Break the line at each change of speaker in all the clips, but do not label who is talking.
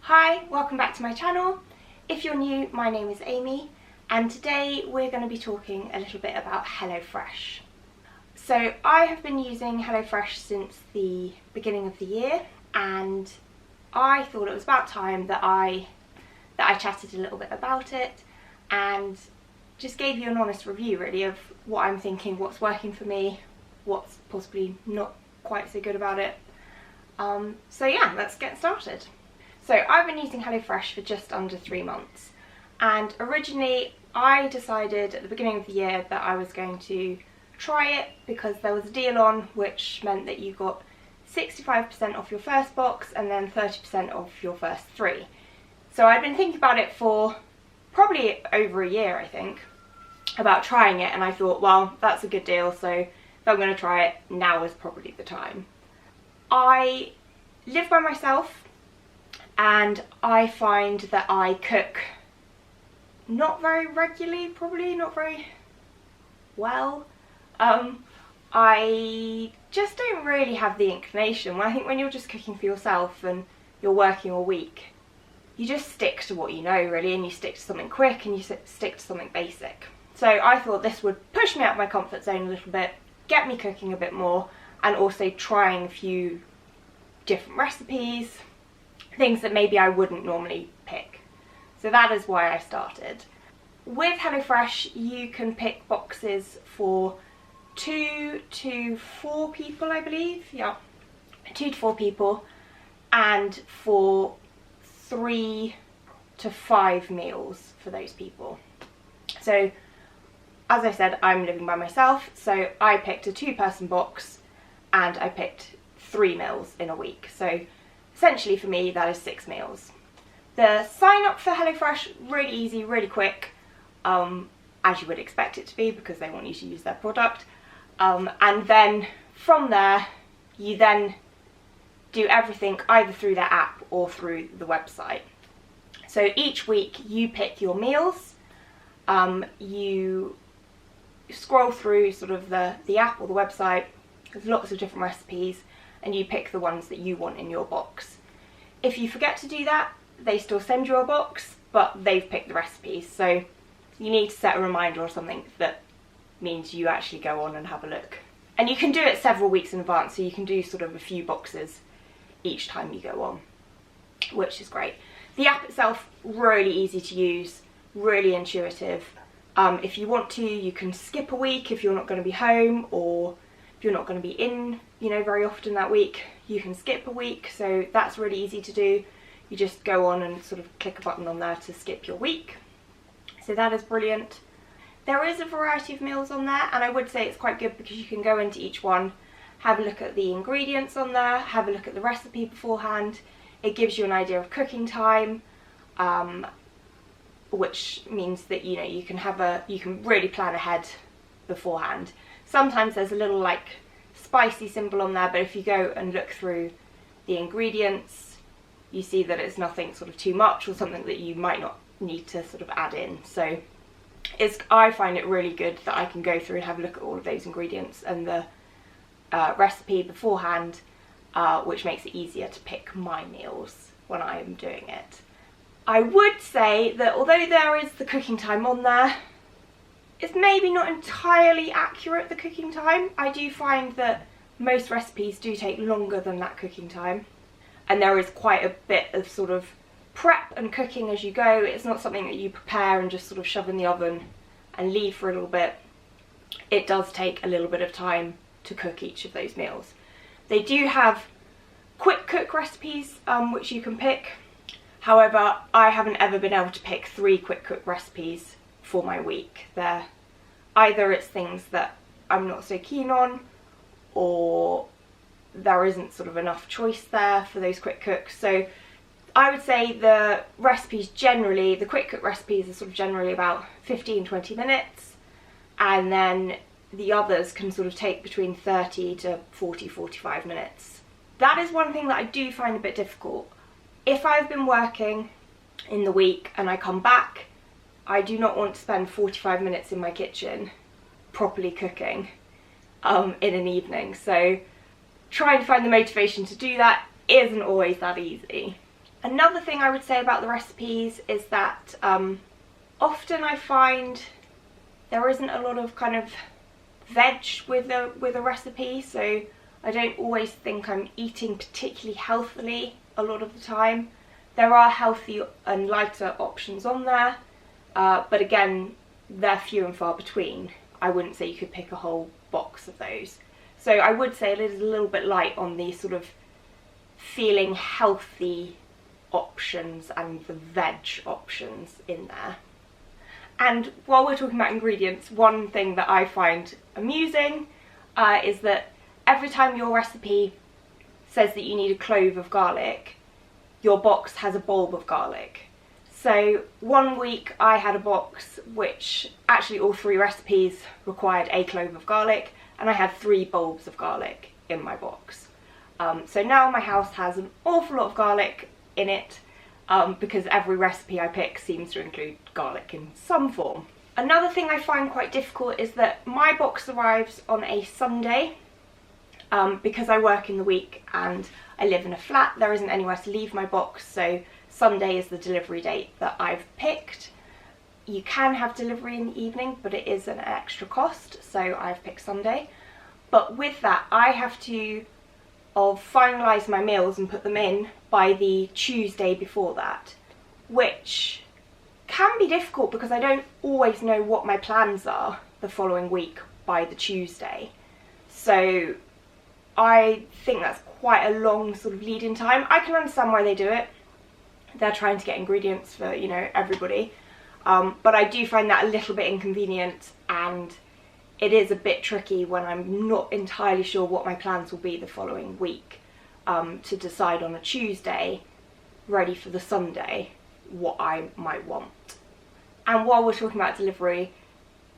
Hi, welcome back to my channel. If you're new, my name is Amy and today we're going to be talking a little bit about HelloFresh. So I have been using HelloFresh since the beginning of the year and I thought it was about time that I chatted a little bit about it and just gave you an honest review really of what I'm thinking, what's working for me, what's possibly not quite so good about it. So yeah, let's get started. So I've been using HelloFresh for just under 3 months and originally I decided at the beginning of the year that I was going to try it because there was a deal on which meant that you got 65% off your first box and then 30% off your first 3. So I'd been thinking about it for probably over a year, I think, about trying it, and I thought, well, that's a good deal, so if I'm going to try it, now is probably the time. I live by myself and I find that I cook not very regularly, probably not very well. I just don't really have the inclination. I think when you're just cooking for yourself and you're working all week, you just stick to what you know really, and you stick to something quick and you stick to something basic. So I thought this would push me out of my comfort zone a little bit, get me cooking a bit more, and also trying a few different recipes, things that maybe I wouldn't normally pick. So that is why I started. With HelloFresh you can pick boxes for 2 to 4 people, I believe. Yeah, 2 to 4 people, and for 3 to 5 meals for those people. So as I said, I'm living by myself, so I picked a 2-person box and I picked 3 meals in a week. So essentially for me that is 6 meals. The sign up for HelloFresh, really easy, really quick, as you would expect it to be because they want you to use their product. And then from there you then do everything either through their app or through the website. So each week you pick your meals, you scroll through sort of the app or the website, there's lots of different recipes, and you pick the ones that you want in your box. If you forget to do that, they still send you a box, but they've picked the recipes, so you need to set a reminder or something that means you actually go on and have a look. And you can do it several weeks in advance, so you can do sort of a few boxes each time you go on, which is great. The app itself, really easy to use, really intuitive. If you want to, you can skip a week if you're not going to be home, or if you're not going to be in, very often that week, you can skip a week, so that's really easy to do. You just go on and sort of click a button on there to skip your week. So that is brilliant. There is a variety of meals on there, and I would say it's quite good because you can go into each one, have a look at the ingredients on there, have a look at the recipe beforehand. It gives you an idea of cooking time, which means that you can really plan ahead beforehand. Sometimes there's a little like spicy symbol on there, but if you go and look through the ingredients, you see that it's nothing sort of too much or something that you might not need to sort of add in. So I find it really good that I can go through and have a look at all of those ingredients and the recipe beforehand, which makes it easier to pick my meals when I am doing it. I would say that although there is the cooking time on there, it's maybe not entirely accurate, the cooking time. I do find that most recipes do take longer than that cooking time, and there is quite a bit of sort of prep and cooking as you go. It's not something that you prepare and just sort of shove in the oven and leave for a little bit. It does take a little bit of time to cook each of those meals. They do have quick cook recipes which you can pick. However, I haven't ever been able to pick 3 quick cook recipes for my week. Either it's things that I'm not so keen on, or there isn't sort of enough choice there for those quick cooks. So I would say the recipes generally, the quick cook recipes are sort of generally about 15-20 minutes, and then the others can sort of take between 30 to 40-45 minutes. That is one thing that I do find a bit difficult. If I've been working in the week and I come back, I do not want to spend 45 minutes in my kitchen properly cooking in an evening. So trying to find the motivation to do that isn't always that easy. Another thing I would say about the recipes is that often I find there isn't a lot of kind of veg with a recipe, so I don't always think I'm eating particularly healthily a lot of the time. There are healthy and lighter options on there, but again, they're few and far between. I wouldn't say you could pick a whole box of those. So I would say it is a little bit light on the sort of feeling healthy options and the veg options in there. And while we're talking about ingredients, one thing that I find amusing is that every time your recipe says that you need a clove of garlic, your box has a bulb of garlic. So one week I had a box which actually all 3 recipes required a clove of garlic, and I had 3 bulbs of garlic in my box. So now my house has an awful lot of garlic in it, because every recipe I pick seems to include garlic in some form. Another thing I find quite difficult is that my box arrives on a Sunday. Because I work in the week and I live in a flat, there isn't anywhere to leave my box, so Sunday is the delivery date that I've picked. You can have delivery in the evening, but it is an extra cost, so I've picked Sunday. But with that, I have to finalise my meals and put them in by the Tuesday before that, which can be difficult because I don't always know what my plans are the following week by the Tuesday. So I think that's quite a long sort of lead-in time. I can understand why they do it. They're trying to get ingredients for, you know, everybody. But I do find that a little bit inconvenient, and it is a bit tricky when I'm not entirely sure what my plans will be the following week, to decide on a Tuesday, ready for the Sunday, what I might want. And while we're talking about delivery,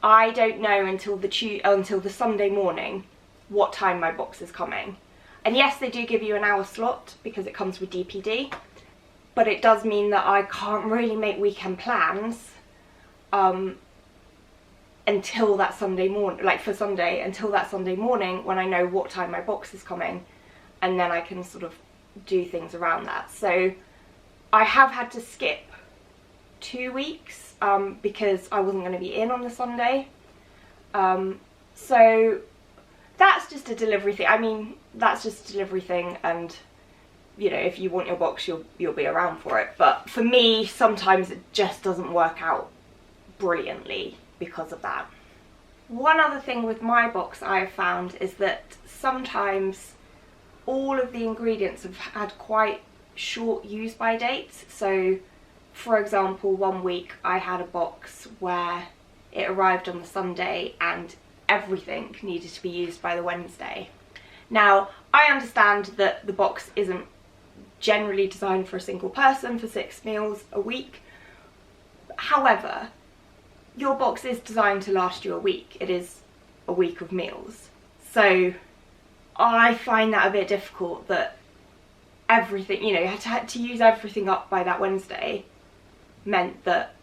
I don't know until the Sunday morning what time my box is coming. And yes, they do give you an hour slot because it comes with DPD, but it does mean that I can't really make weekend plans until that Sunday morning, like for Sunday, until that Sunday morning when I know what time my box is coming, and then I can sort of do things around that. So I have had to skip 2 weeks because I wasn't going to be in on the Sunday. So that's just a delivery thing. I mean, that's just a delivery thing, and you know, if you want your box, you'll be around for it. But for me, sometimes it just doesn't work out brilliantly because of that. One other thing with my box I have found is that sometimes all of the ingredients have had quite short use by dates. So for example, one week I had a box where it arrived on the Sunday and everything needed to be used by the Wednesday. Now, I understand that the box isn't generally designed for a single person for 6 meals a week. However, your box is designed to last you a week. It is a week of meals. So I find that a bit difficult that everything, you know, you had to use everything up by that Wednesday meant that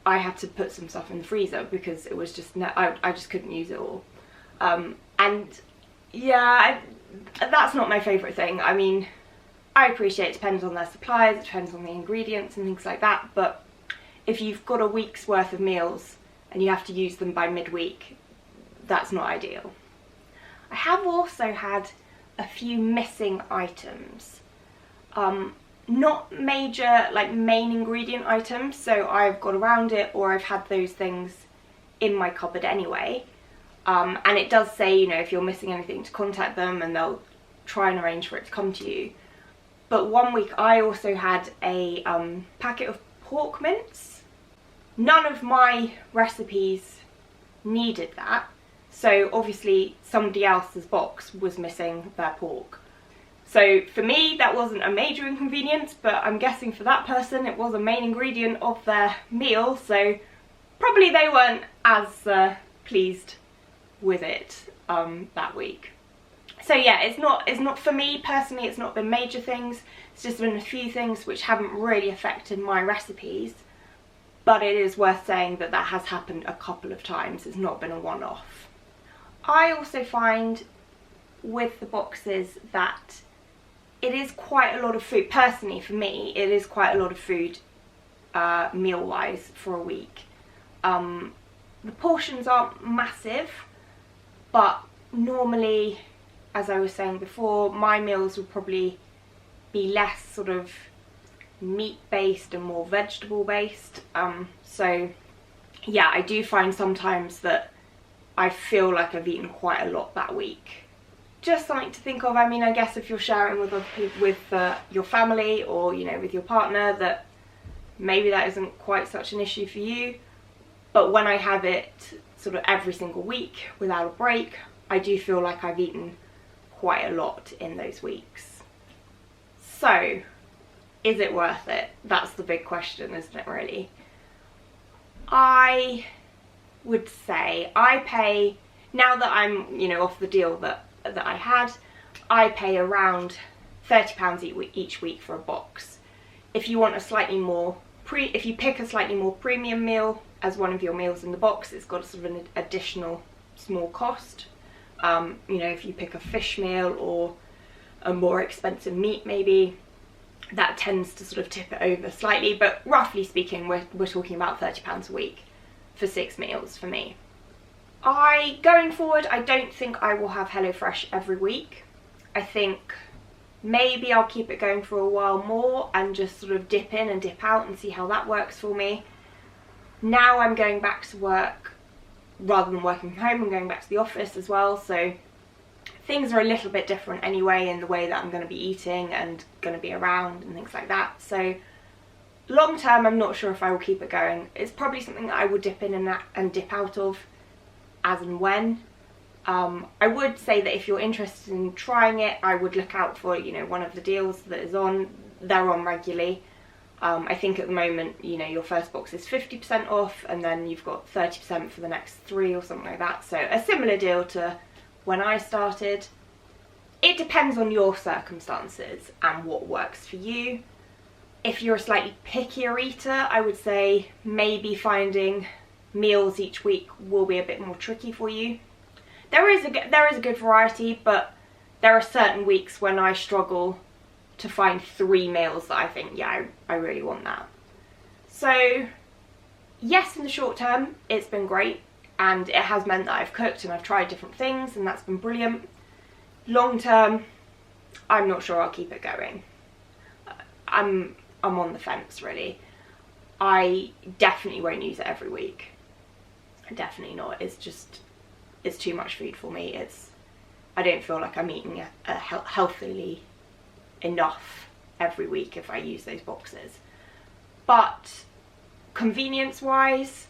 I had to put some stuff in the freezer because it was just, I just couldn't use it all. And yeah, that's not my favourite thing. I mean, I appreciate it depends on their supplies, it depends on the ingredients and things like that, but if you've got a week's worth of meals and you have to use them by midweek, that's not ideal. I have also had a few missing items. Not major, like main ingredient items, so I've got around it or I've had those things in my cupboard anyway. And it does say, you know, if you're missing anything to contact them and they'll try and arrange for it to come to you. But one week I also had a packet of pork mince. None of my recipes needed that, so obviously somebody else's box was missing their pork. So for me that wasn't a major inconvenience, but I'm guessing for that person it was a main ingredient of their meal, so probably they weren't as pleased with it that week. So yeah, it's not for me personally, it's not been major things, it's just been a few things which haven't really affected my recipes, but it is worth saying that that has happened a couple of times, it's not been a one-off. I also find with the boxes that it is quite a lot of food. Personally, for me, it is quite a lot of food meal-wise for a week. The portions aren't massive, but normally, as I was saying before, my meals will probably be less sort of meat-based and more vegetable-based. So yeah, I do find sometimes that I feel like I've eaten quite a lot that week. Just something to think of. I mean, I guess if you're sharing with other people, with your family, or you know, with your partner, that maybe that isn't quite such an issue for you. But when I have it sort of every single week without a break, I do feel like I've eaten quite a lot in those weeks. So, is it worth it? That's the big question, isn't it, really? I would say I pay, now that I'm, you know, off the deal that I had, I pay around £30 each week for a box. If you want a slightly more if you pick a slightly more premium meal as one of your meals in the box, it's got sort of an additional small cost. You know, if you pick a fish meal or a more expensive meat maybe, that tends to sort of tip it over slightly, but roughly speaking, we're talking about £30 a week for 6 meals for me. Going forward, I don't think I will have HelloFresh every week. I think maybe I'll keep it going for a while more and just sort of dip in and dip out and see how that works for me. Now I'm going back to work, rather than working from home, I'm going back to the office as well, so things are a little bit different anyway in the way that I'm going to be eating and going to be around and things like that. So long term, I'm not sure if I will keep it going. It's probably something that I will dip in and dip out of as and when. I would say that if you're interested in trying it, I would look out for, you know, one of the deals that is on. They're on regularly. I think at the moment, you know, your first box is 50% off, and then you've got 30% for the next 3 or something like that. So a similar deal to when I started. It depends on your circumstances and what works for you. If you're a slightly pickier eater, I would say maybe finding meals each week will be a bit more tricky for you. There is a good variety, but there are certain weeks when I struggle to find 3 meals that I think, yeah, I really want that. So yes, in the short term, it's been great, and it has meant that I've cooked and I've tried different things, and that's been brilliant. Long term, I'm not sure I'll keep it going. I'm on the fence, really. I definitely won't use it every week. Definitely not. It's too much food for me. I don't feel like I'm eating healthily enough every week if I use those boxes. But convenience wise,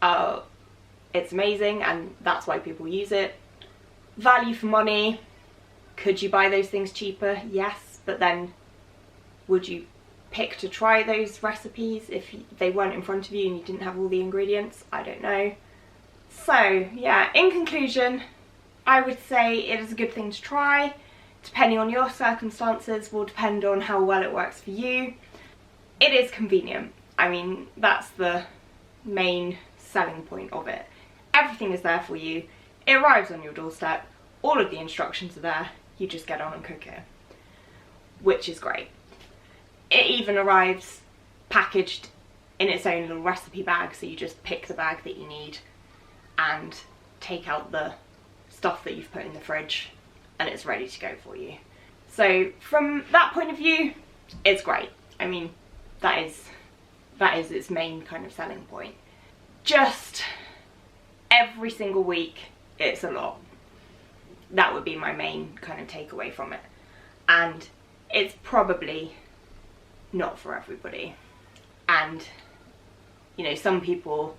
it's amazing, and that's why people use it. Value for money, could you buy those things cheaper? Yes, but then would you pick to try those recipes if they weren't in front of you and you didn't have all the ingredients? I don't know. So yeah, in conclusion, I would say it is a good thing to try. Depending on your circumstances will depend on how well it works for you. It is convenient. I mean, that's the main selling point of it. Everything is there for you. It arrives on your doorstep. All of the instructions are there. You just get on and cook it, which is great. It even arrives packaged in its own little recipe bag, so you just pick the bag that you need and take out the stuff that you've put in the fridge, and it's ready to go for you. So from that point of view, it's great. I mean, that is its main kind of selling point. Just every single week, it's a lot. That would be my main kind of takeaway from it. And it's probably not for everybody. And, you know, some people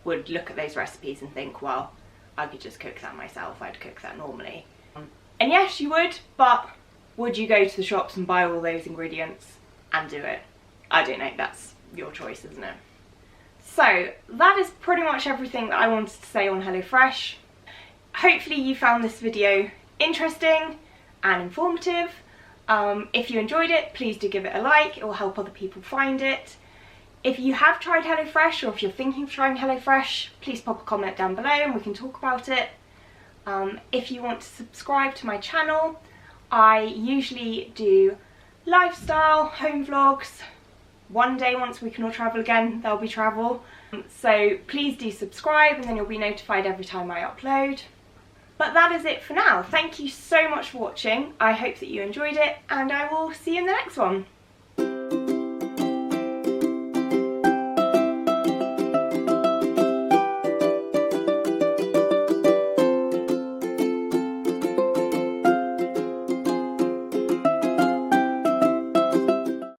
would look at those recipes and think, well, I could just cook that myself, I'd cook that normally. And yes, you would, but would you go to the shops and buy all those ingredients and do it? I don't know, that's your choice, isn't it? So that is pretty much everything that I wanted to say on HelloFresh. Hopefully you found this video interesting and informative. If you enjoyed it, please do give it a like. It will help other people find it. If you have tried HelloFresh, or if you're thinking of trying HelloFresh, please pop a comment down below and we can talk about it. If you want to subscribe to my channel, I usually do lifestyle, home vlogs. One day, once we can all travel again, there'll be travel. So please do subscribe and then you'll be notified every time I upload. But that is it for now. Thank you so much for watching. I hope that you enjoyed it and I will see you in the next one.